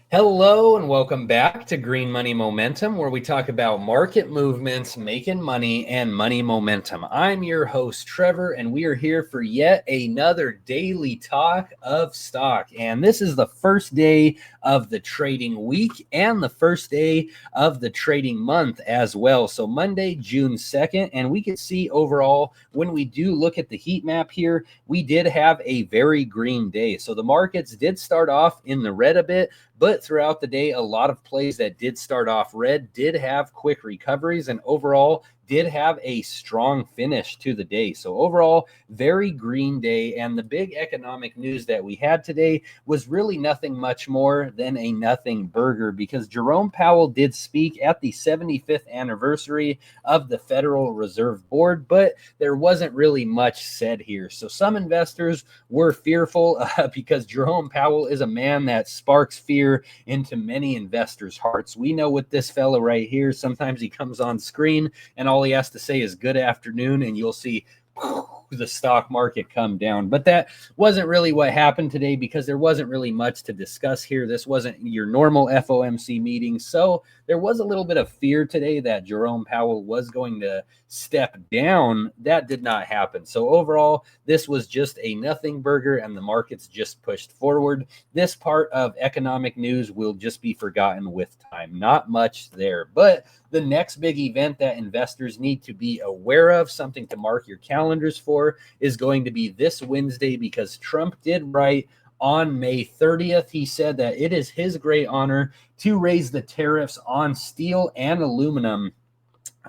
Hello and welcome back to Green Money Momentum, where we talk about market movements, making money, and money momentum. I'm your host, Trevor, and we are here for yet another daily talk of stock. And this is the first day of the trading week and the first day of the trading month as well. So Monday, June 2nd, and we can see overall when we do look at the heat map here, we did have a very green day. So the markets did start off in the red a bit, but throughout the day, a lot of plays that did start off red did have quick recoveries and overall did have a strong finish to the day. So overall, very green day. And the big economic news that we had today was really nothing much more than a nothing burger, because Jerome Powell did speak at the 75th anniversary of the Federal Reserve Board, but there wasn't really much said here. So some investors were fearful because Jerome Powell is a man that sparks fear into many investors' hearts. We know with this fella right here, sometimes he comes on screen and all he has to say is good afternoon, and you'll see the stock market come down. But that wasn't really what happened today, because there wasn't really much to discuss here. This wasn't your normal FOMC meeting. So there was a little bit of fear today that Jerome Powell was going to step down. That did not happen. So overall, this was just a nothing burger and the markets just pushed forward. This part of economic news will just be forgotten with time. Not much there. But the next big event that investors need to be aware of, something to mark your calendars for, is going to be this Wednesday, because Trump did write on May 30th. He said that it is his great honor to raise the tariffs on steel and aluminum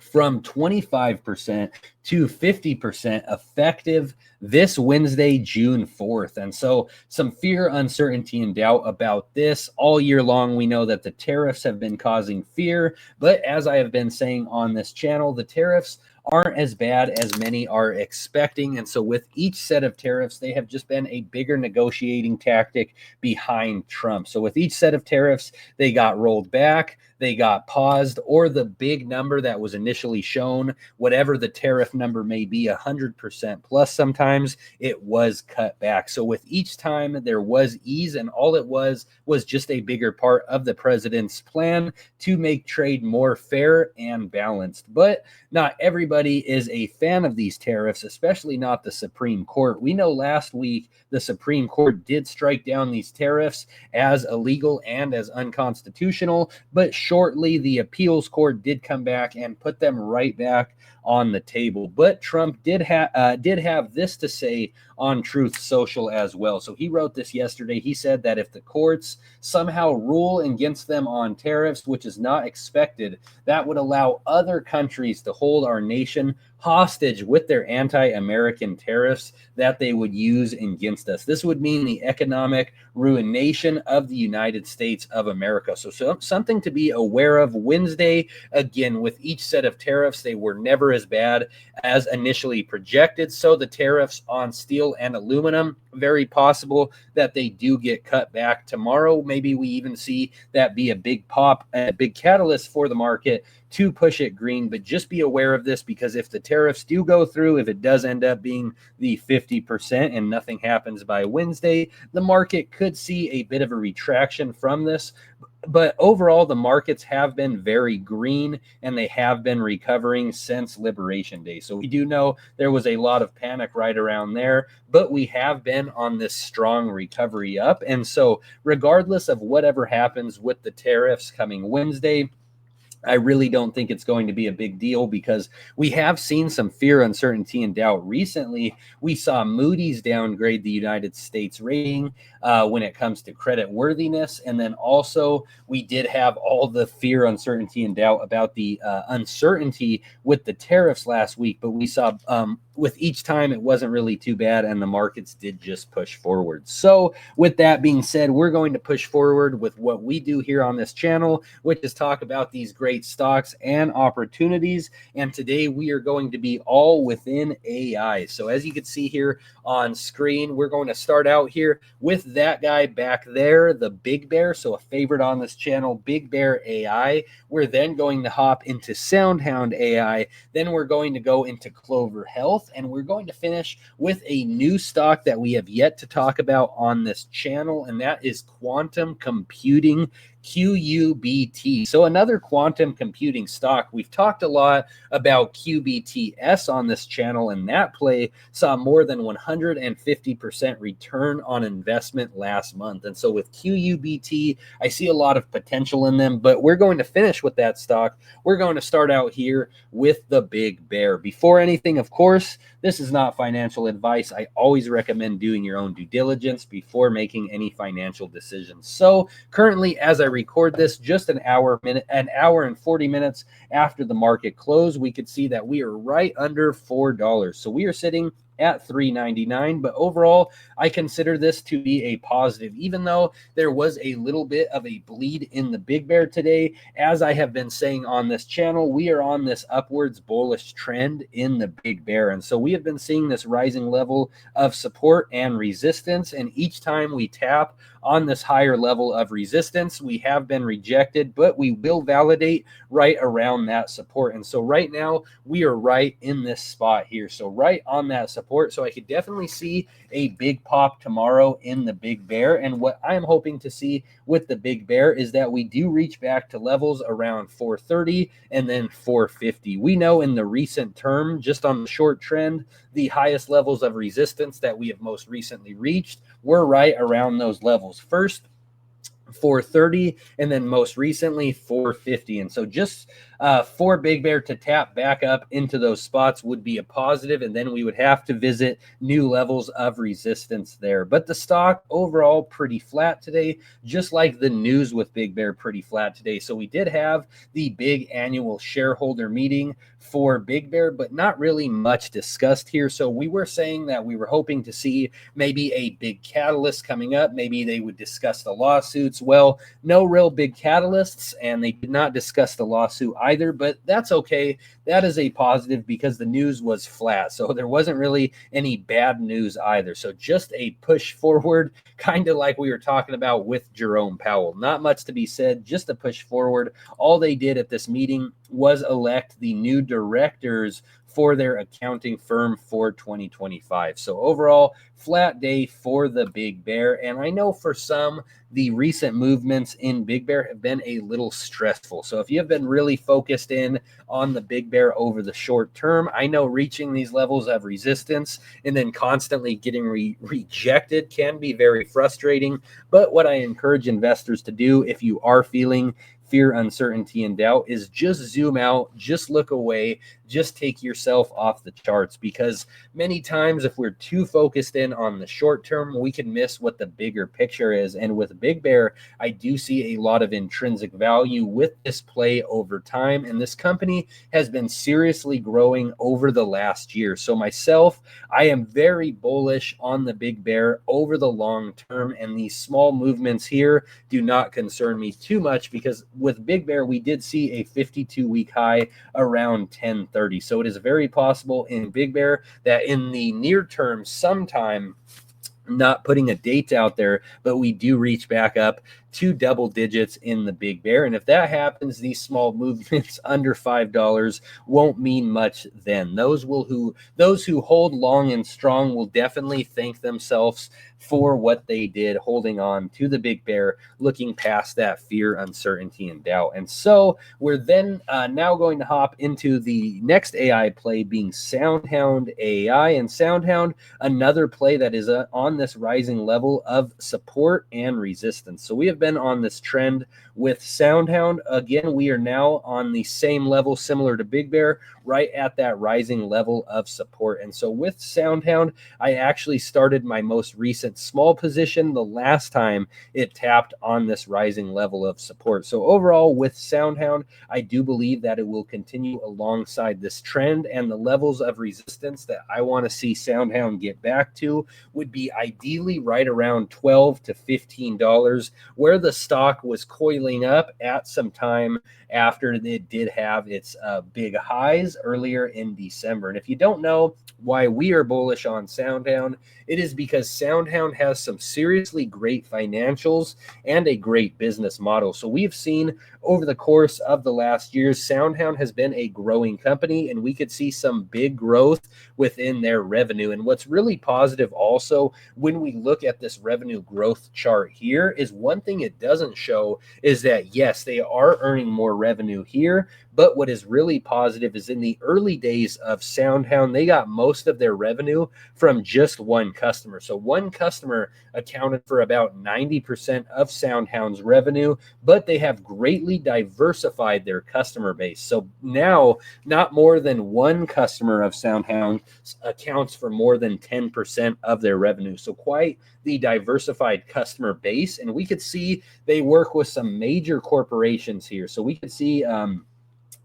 from 25% to 50% effective this Wednesday, June 4th. And so some fear, uncertainty, and doubt about this all year long. We know that the tariffs have been causing fear, but as I have been saying on this channel, the tariffs aren't as bad as many are expecting. And so with each set of tariffs, they have just been a bigger negotiating tactic behind Trump. So with each set of tariffs, they got rolled back, they got paused, or the big number that was initially shown, whatever the tariff number may be, 100% plus, sometimes it was cut back. So with each time there was ease, and all it was just a bigger part of the president's plan to make trade more fair and balanced. But not everybody is a fan of these tariffs, especially not the Supreme Court. We know last week the Supreme Court did strike down these tariffs as illegal and as unconstitutional, but shortly the appeals court did come back and put them right back on the table. But Trump did have this to say on Truth Social as well. So he wrote this yesterday. He said that if the courts somehow rule against them on tariffs, which is not expected, that would allow other countries to hold our nation hostage with their anti-American tariffs that they would use against us. This would mean the economic ruination of the United States of America. So something to be aware of Wednesday. Again, with each set of tariffs, they were never as bad as initially projected. So the tariffs on steel and aluminum, very possible that they do get cut back tomorrow. Maybe we even see that be a big pop, a big catalyst for the market to push it green. But just be aware of this, because if the tariffs do go through, if it does end up being the 50% and nothing happens by Wednesday, the market could see a bit of a retraction from this. But overall, the markets have been very green, and they have been recovering since Liberation Day. So we do know there was a lot of panic right around there, but we have been on this strong recovery up. And so regardless of whatever happens with the tariffs coming Wednesday, I really don't think it's going to be a big deal, because we have seen some fear, uncertainty, and doubt. Recently, we saw Moody's downgrade the United States rating when it comes to credit worthiness. And then also we did have all the fear, uncertainty, and doubt about the uncertainty with the tariffs last week. But we saw with each time it wasn't really too bad, and the markets did just push forward. So with that being said, we're going to push forward with what we do here on this channel, which is talk about these great stocks and opportunities. And today we are going to be all within AI. So as you can see here on screen, we're going to start out here with that guy back there, the Big Bear. So a favorite on this channel, BigBearAI. We're then going to hop into Soundhound AI. Then we're going to go into Clover Health. health. And we're going to finish with a new stock that we have yet to talk about on this channel, and that is quantum computing, QUBT. So another quantum computing stock. We've talked a lot about QBTS on this channel, and that play saw more than 150% return on investment last month. And so with QUBT, I see a lot of potential in them, but we're going to finish with that stock. We're going to start out here with the Big Bear. Before anything, of course, this is not financial advice. I always recommend doing your own due diligence before making any financial decisions. So currently, as I record this, just an hour and 40 minutes after the market close, we could see that we are right under $4. So we are sitting at $3.99, but overall, I consider this to be a positive, even though there was a little bit of a bleed in the Big Bear today. As I have been saying on this channel, we are on this upwards bullish trend in the Big Bear, and so we have been seeing this rising level of support and resistance, and each time we tap on this higher level of resistance, we have been rejected, but we will validate right around that support. And so right now we are right in this spot here, so right on that support. So I could definitely see a big pop tomorrow in the Big Bear, and what I'm hoping to see with the Big Bear is that we do reach back to levels around 430 and then 450. We know in the recent term, just on the short trend, the highest levels of resistance that we have most recently reached were right around those levels. First 430 and then most recently 450. And so just for Big Bear to tap back up into those spots would be a positive, and then we would have to visit new levels of resistance there. But the stock overall pretty flat today, just like the news with Big Bear pretty flat today. So we did have the big annual shareholder meeting for Big Bear, but not really much discussed here. So we were saying that we were hoping to see maybe a big catalyst coming up. Maybe they would discuss the lawsuits. Well, no real big catalysts, and they did not discuss the lawsuit either, but that's okay. That is a positive because the news was flat. So there wasn't really any bad news either. So just a push forward, kind of like we were talking about with Jerome Powell. Not much to be said, just a push forward. All they did at this meeting was elect the new directors for their accounting firm for 2025. So overall, flat day for the Big Bear. And I know for some, the recent movements in Big Bear have been a little stressful. So if you have been really focused in on the Big Bear over the short term, I know reaching these levels of resistance and then constantly getting rejected can be very frustrating. But what I encourage investors to do, if you are feeling fear, uncertainty, and doubt, is just zoom out, just look away, just take yourself off the charts, because many times if we're too focused in on the short term, we can miss what the bigger picture is. And with Big Bear, I do see a lot of intrinsic value with this play over time, and this company has been seriously growing over the last year. So myself, I am very bullish on the Big Bear over the long term, and these small movements here do not concern me too much, because with Big Bear, we did see a 52-week high around 1030. So it is very possible in Big Bear that in the near term, sometime, not putting a date out there, but we do reach back up to double digits in the Big Bear. And if that happens, these small movements under $5 won't mean much then. Those who hold long and strong will definitely thank themselves for what they did, holding on to the Big Bear, looking past that fear, uncertainty, and doubt. And so we're then now going to hop into the next AI play, being Soundhound AI. And Soundhound, another play that is on this rising level of support and resistance. So we have been on this trend with Soundhound. Again, we are now on the same level, similar to Big Bear, right at that rising level of support. And so with Soundhound, I actually started my most recent small position the last time it tapped on this rising level of support. So overall, with Soundhound, I do believe that it will continue alongside this trend, and the levels of resistance that I want to see Soundhound get back to would be ideally right around $12 to $15, where where the stock was coiling up at some time after it did have its big highs earlier in December. And if you don't know why we are bullish on Soundhound, it is because Soundhound has some seriously great financials and a great business model. So we've seen over the course of the last years, Soundhound has been a growing company, and we could see some big growth within their revenue. And what's really positive also when we look at this revenue growth chart here is one thing it doesn't show is that, yes, they are earning more revenue here, but what is really positive is in the early days of Soundhound, they got most of their revenue from just one customer. So one customer accounted for about 90% of Soundhound's revenue, but they have greatly diversified their customer base. So now not more than one customer of Soundhound accounts for more than 10% of their revenue. So quite the diversified customer base. And we could see they work with some major corporations here. So we could see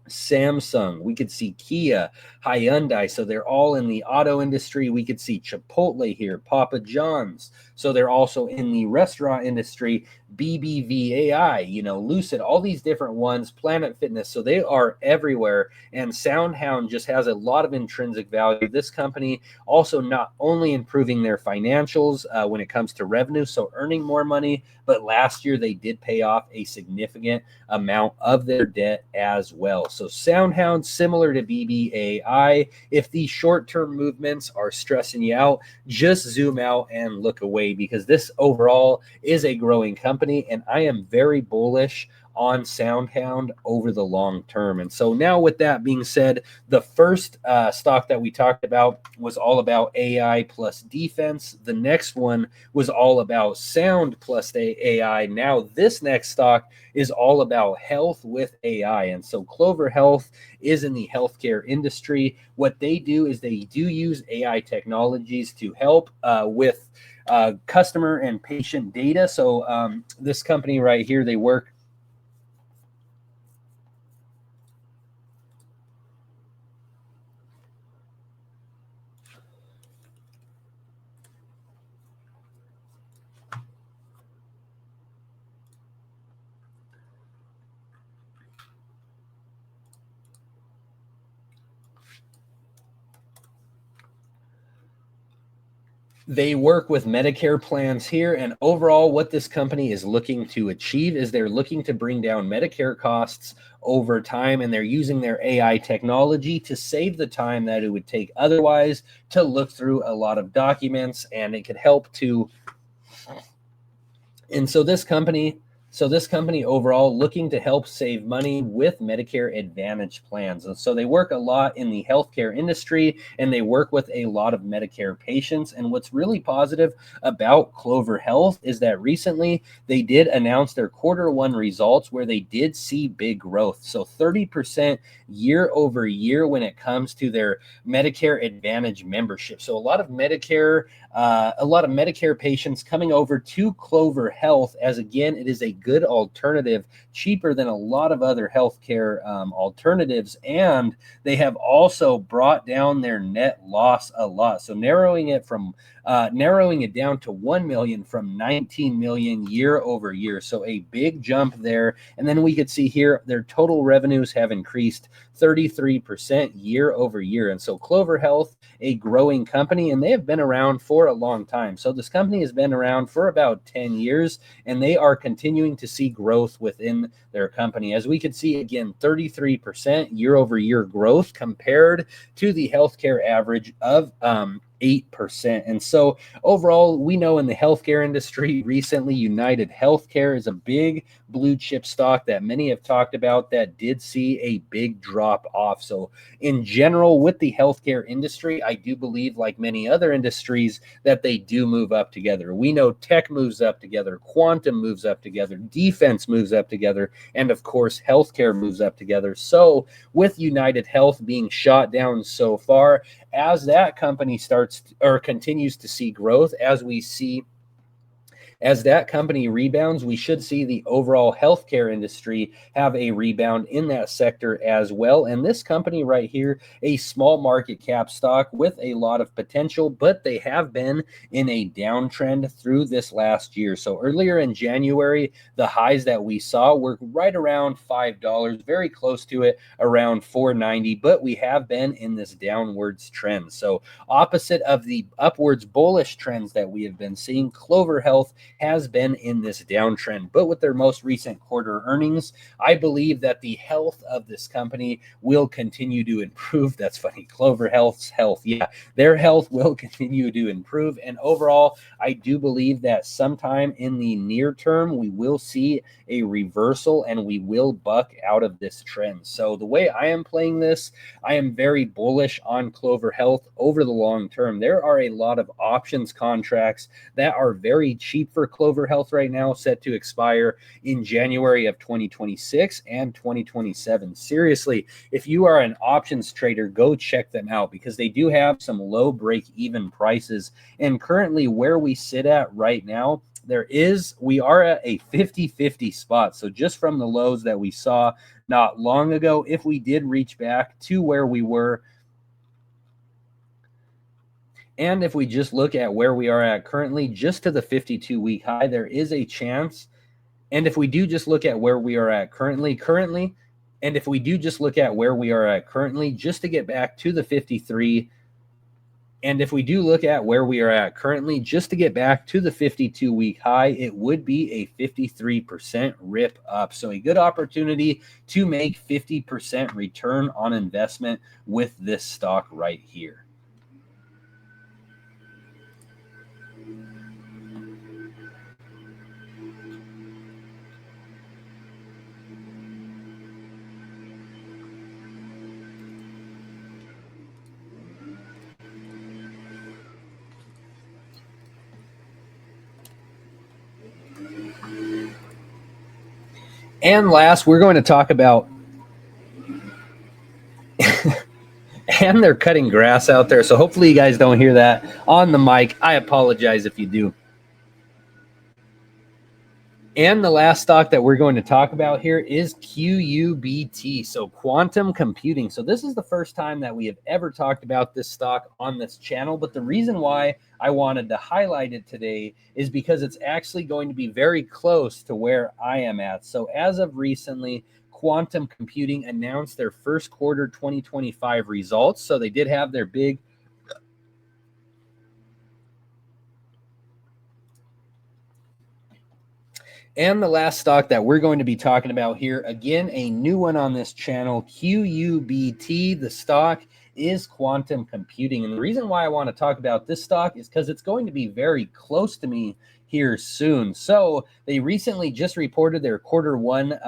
Samsung, we could see Kia, Hyundai, so they're all in the auto industry. We could see Chipotle here, Papa John's, so they're also in the restaurant industry. BBVAI, Lucid, all these different ones, Planet Fitness, so they are everywhere. And Soundhound just has a lot of intrinsic value. This company also not only improving their financials when it comes to revenue, so earning more money, but last year they did pay off a significant amount of their debt as well. So Soundhound, similar to BBAI, if these short-term movements are stressing you out, just zoom out and look away, because this overall is a growing company, and I am very bullish on Soundhound over the long term. And so now with that being said, the first stock that we talked about was all about AI plus defense. The next one was all about sound plus AI. Now this next stock is all about health with AI. And so Clover Health is in the healthcare industry. What they do is they do use AI technologies to help with customer and patient data. So this company right here, they work They work with Medicare plans here, and overall what this company is looking to achieve is they're looking to bring down Medicare costs over time, and they're using their AI technology to save the time that it would take otherwise to look through a lot of documents, and it could help to. And so this company overall looking to help save money with Medicare Advantage plans. And so they work a lot in the healthcare industry, and they work with a lot of Medicare patients. And what's really positive about Clover Health is that recently they did announce their Q1 results where they did see big growth. So 30% year over year when it comes to their Medicare Advantage membership. So a lot of Medicare patients coming over to Clover Health, as again, it is a good alternative, cheaper than a lot of other healthcare alternatives, and they have also brought down their net loss a lot. So narrowing it down to 1 million from 19 million year over year. So a big jump there. And then we could see here their total revenues have increased 33% year over year. And so Clover Health, a growing company, and they have been around for a long time. So this company has been around for about 10 years, and they are continuing to see growth within their company. As we could see, again, 33% year over year growth compared to the healthcare average of 8%. And so overall, we know in the healthcare industry recently, United Healthcare is a big blue chip stock that many have talked about that did see a big drop off. So in general, with the healthcare industry, I do believe, like many other industries, that they do move up together. We know tech moves up together, quantum moves up together, defense moves up together, and of course, healthcare moves up together. So with United Health being shot down so far, as that company starts or continues to see growth, as we see As that company rebounds, we should see the overall healthcare industry have a rebound in that sector as well. And this company right here, a small market cap stock with a lot of potential, but they have been in a downtrend through this last year. So earlier in January, the highs that we saw were right around $5, very close to it, around $4.90, but we have been in this downwards trend. So opposite of the upwards bullish trends that we have been seeing, Clover Health has been in this downtrend. But with their most recent quarter earnings, I believe that the health of this company will continue to improve. That's funny. Clover Health's health. Yeah, their health will continue to improve. And overall, I do believe that sometime in the near term, we will see a reversal and we will buck out of this trend. So the way I am playing this, I am very bullish on Clover Health over the long term. There are a lot of options contracts that are very cheap for Clover Health right now, set to expire in January of 2026 and 2027. Seriously, if you are an options trader, go check them out because they do have some low break-even prices. And currently where we sit at right now, we are at a 50-50 spot. So just from the lows that we saw not long ago, if we did reach back to where we were, and if we just look at where we are at currently, just to the 52-week high, there is a chance. And if we do just look at where we are at currently, and if we do just look at where we are at currently, just to get back to the 53, and if we do look at where we are at currently, just to get back to the 52-week high, it would be a 53% rip up. So a good opportunity to make 50% return on investment with this stock right here. And last, we're going to talk about, and they're cutting grass out there. So hopefully you guys don't hear that on the mic. I apologize if you do. And the last stock that we're going to talk about here is QUBT, so quantum computing. So this is the first time that we have ever talked about this stock on this channel, but the reason why I wanted to highlight it today is because it's actually going to be very close to where I am at. So as of recently, quantum computing announced their first quarter 2025 results. So they did have their big And the last stock that we're going to be talking about here, again, a new one on this channel, QUBT. The stock is quantum computing. And the reason why I want to talk about this stock is because it's going to be very close to me here soon. So they recently just reported their quarter one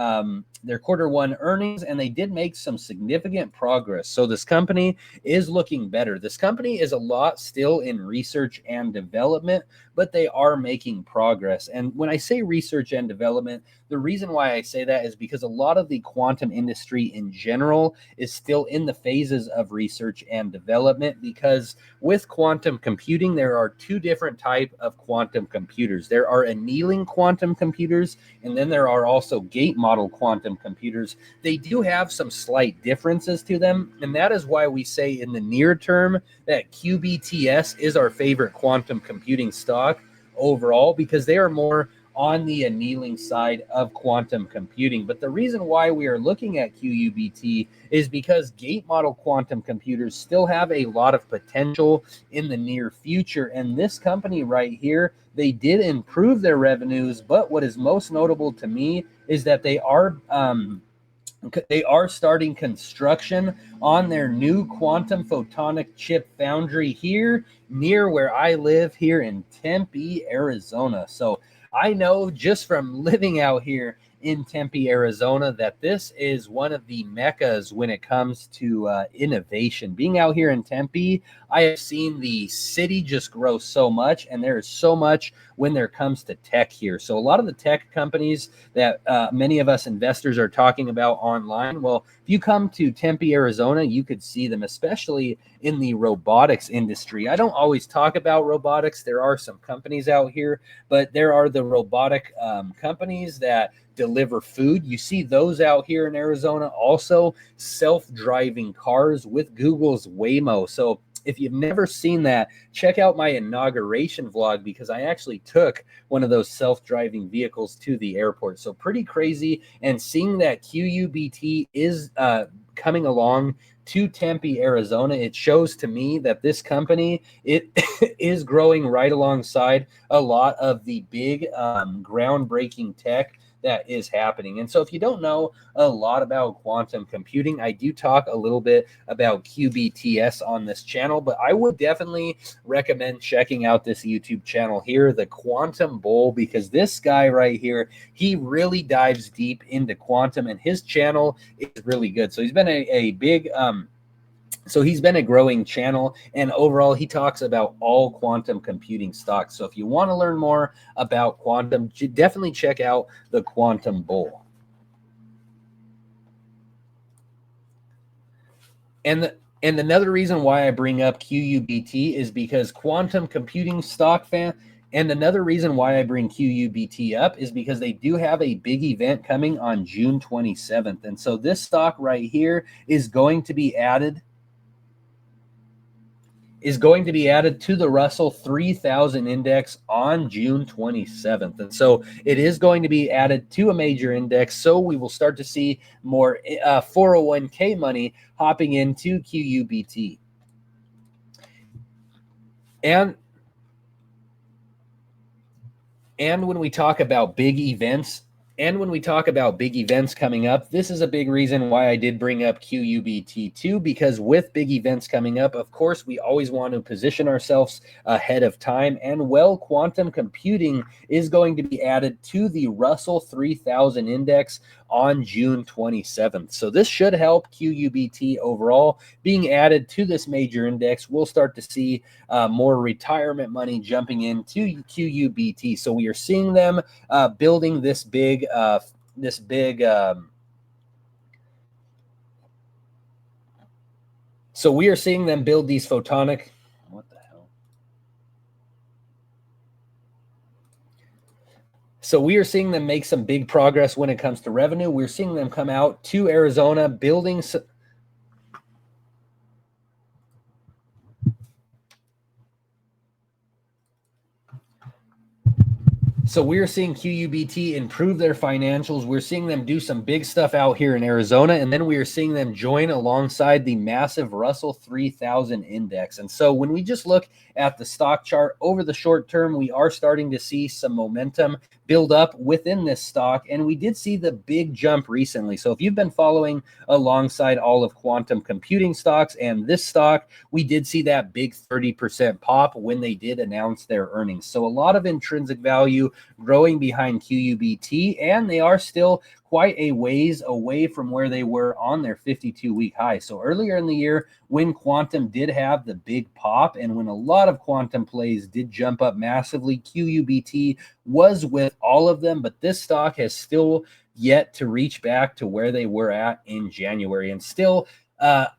earnings, and they did make some significant progress. So this company is looking better. This company is a lot still in research and development, but they are making progress. And when I say research and development, the reason why I say that is because a lot of the quantum industry in general is still in the phases of research and development, because with quantum computing, there are two different types of quantum computers. There are annealing quantum computers, and then there are also gate model quantum computers. They do have some slight differences to them, and that is why we say in the near term that QBTS is our favorite quantum computing stock overall, because they are more on the annealing side of quantum computing. But the reason why we are looking at QUBT is because gate model quantum computers still have a lot of potential in the near future. And this company right here, they did improve their revenues, but what is most notable to me is that they are starting construction on their new quantum photonic chip foundry here near where I live here in Tempe, Arizona. So I know just from living out here in Tempe, Arizona, that this is one of the meccas when it comes to innovation. Being out here in Tempe, I have seen the city just grow so much, and there is so much when there comes to tech here. So a lot of the tech companies that many of us investors are talking about online, well, if you come to Tempe, Arizona, you could see them, especially in the robotics industry. I don't always talk about robotics. There are some companies out here, but there are the robotic companies that deliver food. You see those out here in Arizona. Also, self-driving cars with Google's Waymo. So if you've never seen that, check out my inauguration vlog, because I actually took one of those self-driving vehicles to the airport. So pretty crazy. And seeing that QUBT is coming along to Tempe, Arizona, it shows to me that this company, it is growing right alongside a lot of the big groundbreaking tech that is happening. And so if you don't know a lot about quantum computing, I do talk a little bit about QBTS on this channel, but I would definitely recommend checking out this YouTube channel here, the Quantum Bull, because this guy right here, he really dives deep into quantum, and his channel is really good. So he's been a big so he's been a growing channel, and overall he talks about all quantum computing stocks. So if you want to learn more about quantum, definitely check out the Quantum Bull. And another reason why I bring up QUBT is because quantum computing stock and another reason why I bring QUBT up is because they do have a big event coming on June 27th. And so this stock right here is going to be added to the Russell 3000 index on June 27th. And so it is going to be added to a major index. So we will start to see more 401k money hopping into QUBT. And when we talk about big events, coming up, this is a big reason why I did bring up QUBT too, because with big events coming up, of course, we always want to position ourselves ahead of time. And well, quantum computing is going to be added to the Russell 3000 index on June 27th. So this should help QUBT overall. Being added to this major index, we'll start to see more retirement money jumping into QUBT. So we are seeing them building this big so we are seeing them build these photonic, what the hell? So we are seeing them make some big progress when it comes to revenue. We're seeing them come out to Arizona building So we're seeing QUBT improve their financials. We're seeing them do some big stuff out here in Arizona, and then we are seeing them join alongside the massive Russell 3000 index. And so when we just look at the stock chart over the short term, we are starting to see some momentum build up within this stock, and we did see the big jump recently. So if you've been following alongside all of quantum computing stocks and this stock, we did see that big 30% pop when they did announce their earnings. So a lot of intrinsic value growing behind QUBT, and they are still quite a ways away from where they were on their 52-week high. So earlier in the year, when quantum did have the big pop and when a lot of quantum plays did jump up massively, QUBT was with all of them, but this stock has still yet to reach back to where they were at in January, and still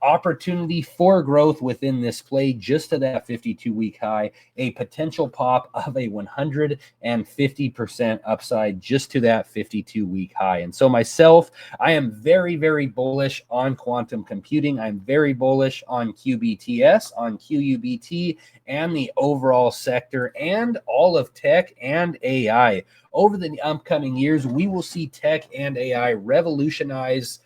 opportunity for growth within this play just to that 52-week high, a potential pop of a 150% upside just to that 52-week high. And so myself, I am very, very bullish on quantum computing. I'm very bullish on QBTS, on QUBT, and the overall sector, and all of tech and AI. Over the upcoming years, we will see tech and AI revolutionize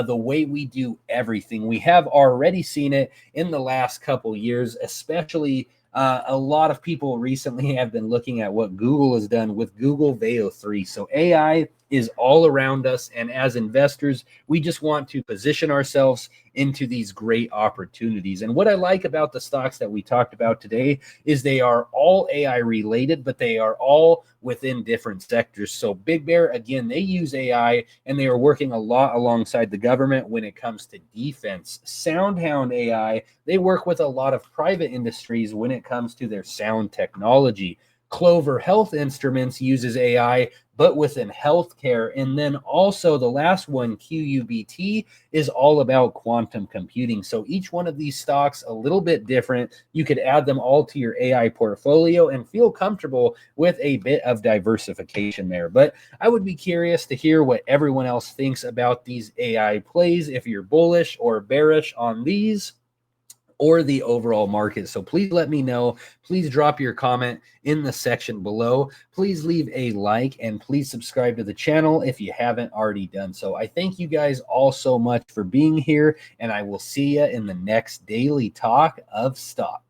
the way we do everything. We have already seen it in the last couple years, especially a lot of people recently have been looking at what Google has done with Google Veo 3. So AI is all around us, and as investors, we just want to position ourselves into these great opportunities. And what I like about the stocks that we talked about today is they are all AI related, but they are all within different sectors. So Big Bear, again, they use AI, and they are working a lot alongside the government when it comes to defense. Soundhound AI, they work with a lot of private industries when it comes to their sound technology. Clover Health Instruments uses AI, but within healthcare. And then also the last one, QUBT, is all about quantum computing. So each one of these stocks a little bit different. You could add them all to your AI portfolio and feel comfortable with a bit of diversification there. But I would be curious to hear what everyone else thinks about these AI plays, if you're bullish or bearish on these or the overall market. So please let me know. Please drop your comment in the section below. Please leave a like and please subscribe to the channel if you haven't already done so. I thank you guys all so much for being here, and I will see you in the next daily talk of stock.